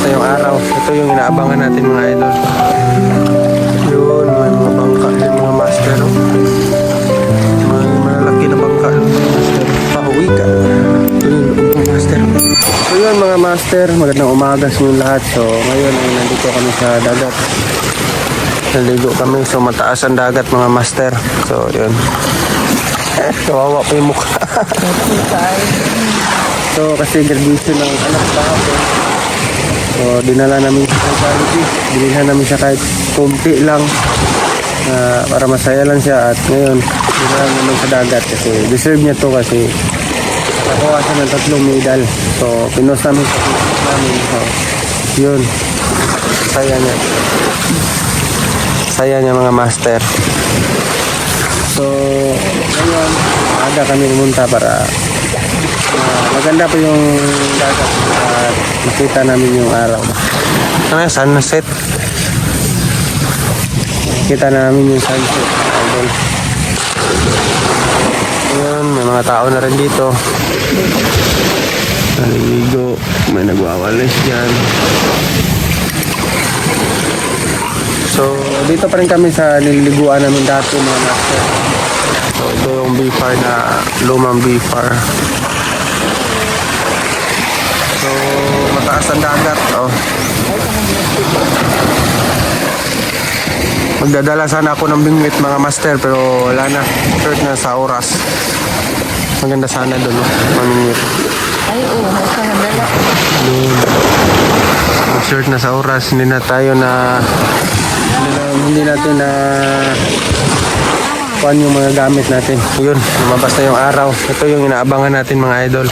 lumabas na yung araw. Ito yung inaabangan natin mga idol. Yun, may mga bangka din mga master. Oh. May malalaki na bangka din mga master. Pahuwi ka. Ito yung loob mga master. So yun mga master, magandang umaga sa inyong lahat. So ngayon ay nandito kami sa dagat. Naligo kami, so mataas ang dagat mga master. So yun. Kawawa pa yung mukha. So kasi graduation ng anak kahapon. So dinala namin sa charity. Binilhan namin siya kahit kunti lang para masaya lang siya. At ngayon dinala naman sa dagat kasi deserve niya to kasi nakakuha siya ng 3 medal. So pinost namin sa Facebook namin. So yun, saya niya. Saya niya mga master. So ngayon aga kami pumunta para maganda po yung dagat at makita namin yung araw. Ano yung sunset? Makita namin yung sunset. Idol. Ayan, may mga tao na rin dito. Naliligo, may nagwawalis dyan. So dito pa rin kami sa nililiguan namin dati mga master. So ito yung BFAR na lumang BFAR. So mataas ang dagat. Oh. Magdadala sana ako ng bingwit mga master pero wala na. Short na sa oras. Maganda sana doon. Mamingwit. Ay, oo. Magkakandala. Short na sa oras. Hindi na tayo na hindi natin na kuhan yung mga gamit natin. Yun, lumabas na yung araw. Ito yung inaabangan natin mga idol.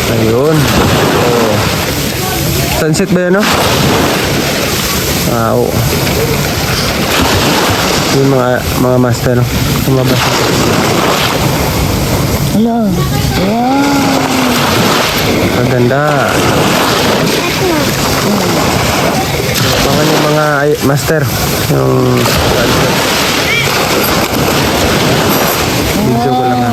Ayun. Oh. Sunset ba yan, no? Oo. Yung mga master. Lumabas na. Hello. Wow. Maganda. Mga yung mga master. Yung video ko lang ha.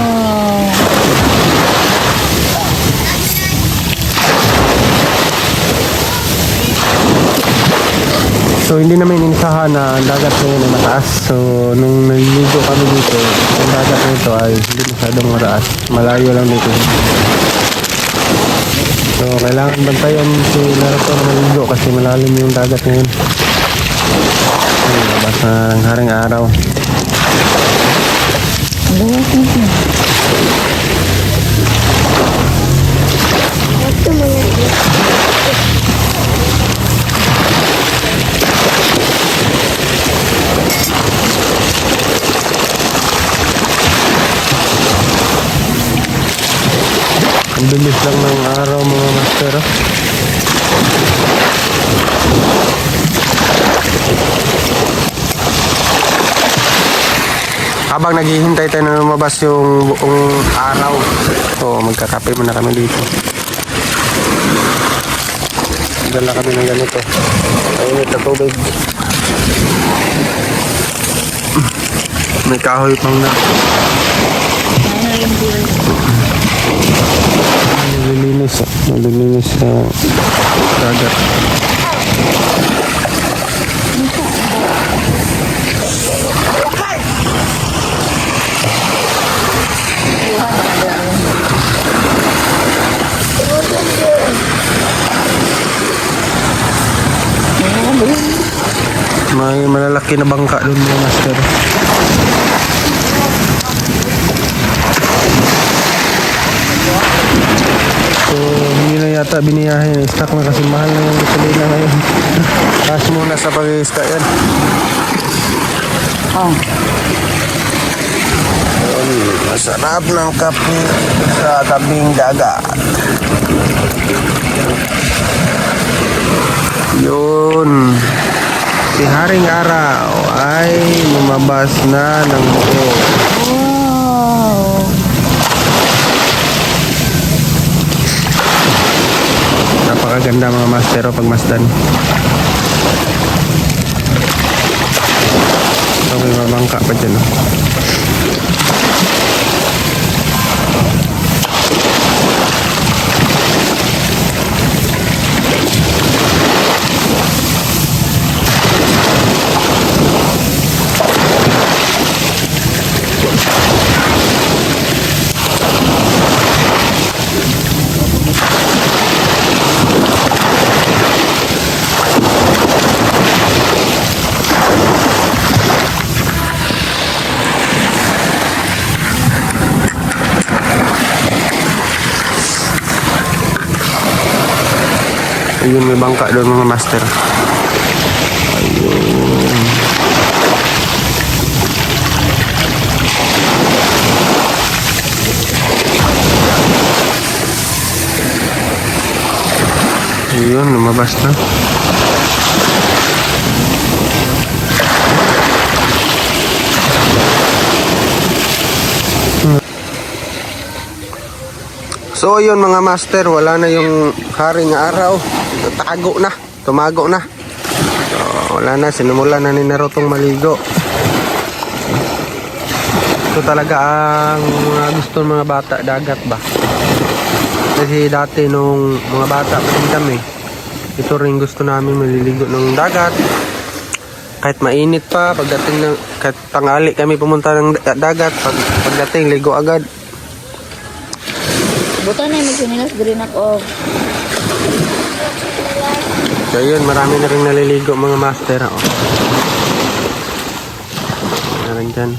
So hindi namin inasahan na ang dagat ngayon ay mataas. So nung naliligo kami dito, ang dagat nito ay hindi masyadong mataas. Malayo lang dito. So kailangan bantayan si Naruto na maligo kasi malalim yung dagat ngayon. Labas ng haring araw. Ang bilis lang ng araw mga master. Habang naghihintay tayo na lumabas yung buong araw, so magkakape muna kami dito. Dala kami ng ganito. Ayun ito tubig. May kahoy pang na. Nalilinis sa dagat. May malalaki na bangka doon mga master. So hindi na yata biniyahin. Stock na kasi mahal na yung gasolina ngayon. Cash muna sa pag-i-stock yan. Oh. Masarap ng kape sa tabing dagat. Yun. Si Haring Araw ay lumabas na ng buo. Wow. Napakaganda mga master pag masdan. So may mabangka pa dyan. Ayun, may bangka doon mga master. Ayun. Ayun, lumabas na. So yun mga master, wala na yung haring araw. Tago na, tumago na. So wala na, sinumulan na ni Narutong maligo. Ito talaga ang mga gusto ng mga bata, dagat ba? Kasi dati nung mga bata pa rin kami, ito rin gusto namin maliligo ng dagat. Kahit mainit pa, pagdating ng, kahit tanghali kami pumunta ng dagat, pagdating ligo agad. Buta na yung magsinilas green ako. So yun, marami na rin naliligo mga master. Oh. Meron dyan.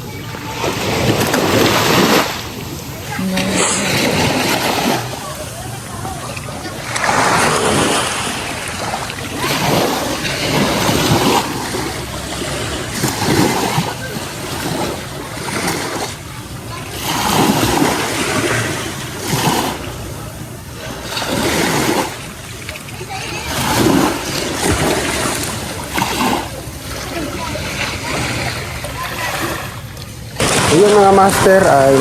Ayun mga master ay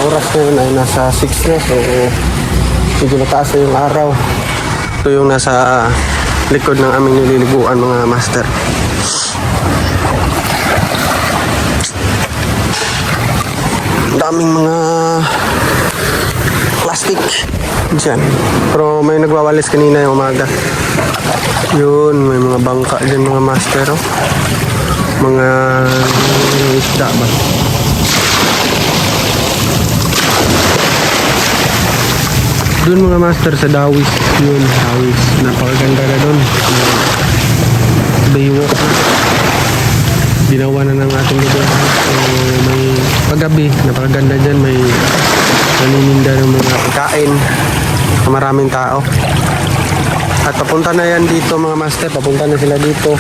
oras na yun ay nasa 6 na, so medyo mataas na yung araw. Ito yung nasa likod ng aming nililiguan mga master. Daming mga plastic dyan, pero may nagwawalis kanina yung umaga. Yun, may mga bangka dyan mga master. Oh. Mga isda ba? Doon mga master sa Dawis. Yun, Dawis. Napakaganda na doon. Baywalk na. Ginawa na ng ating lugar. So, may paggabi. Napakaganda dyan. May nanininda ng mga pagkain. Maraming tao. At papunta na yan dito mga master. Papunta na sila dito.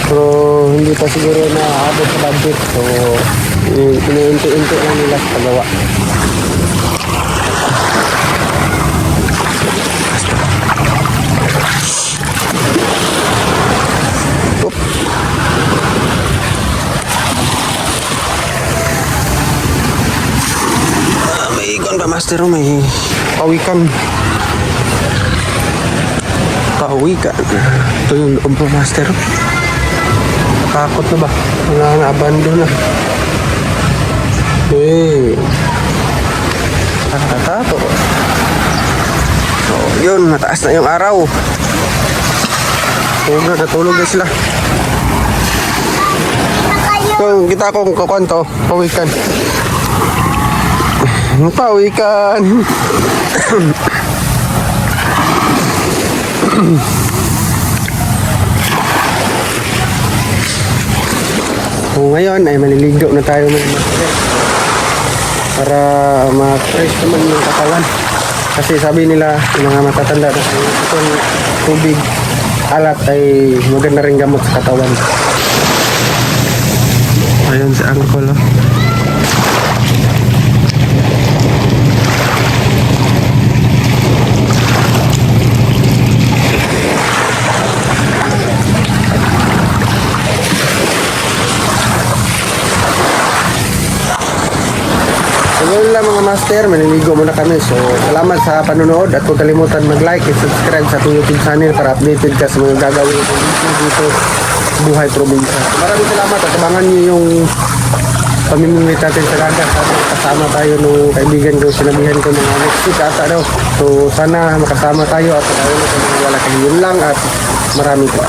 Pero hindi pa siguro na abot sa budget. So, iniinti-inti lang nila sa paggawa. Oop. May ikon pa master. May pawikan. Pawikan. Ito yung loob pa master. Takot na ba? Wala na, abandon na. Hey. Nakakatakot. So, yun, mataas na yung araw. Natulog na sila. So, kita akong kukuhan to. Pawikan. Pawikan. So, ngayon ay maliligo na tayo ng master para ma-fresh naman yung katawan. Kasi sabi nila yung mga matatanda na itong tubig alat ay maganda rin gamot sa katawan. Ayun si Uncle. Oh. Ngayon lang mga master, maliligo muna kami. So, salamat sa panonood at huwag kalimutan mag-like and subscribe sa ating YouTube channel para updated ka sa mga gagawin natin dito Buhay Probinsya. So, maraming salamat at abangan niyo yung pamimimit natin sa dagat. Kasama tayo nung kaibigan ko, sinabihan ko mga next week ata daw. So, sana makasama tayo at pagkain sa mga wala kayo. Yun lang at marami pa.